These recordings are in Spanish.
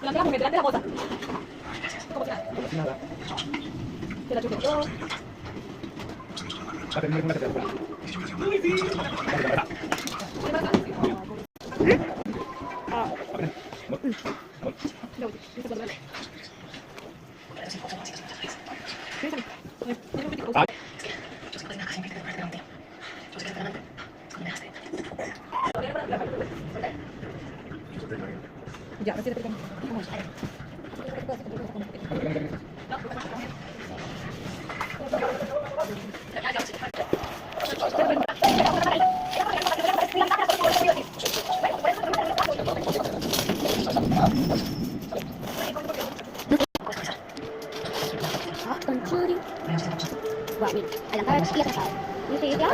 Delante la mujer, delante la moza. ¿Cómo será? Te la chupo yo. Ya, recién te Conchuri. Wah, nih, alam kan iya kan? Ini ya.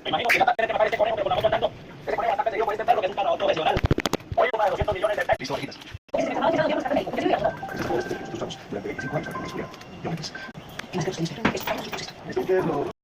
Me imagino que te pagar este conejo, pero con la moto tanto. Ese conejo bastante te dio por este perro que es un carro profesional. Hoy uno de 200 millones de pesos. Listo, vaquitas. Durante 25 años, la historia.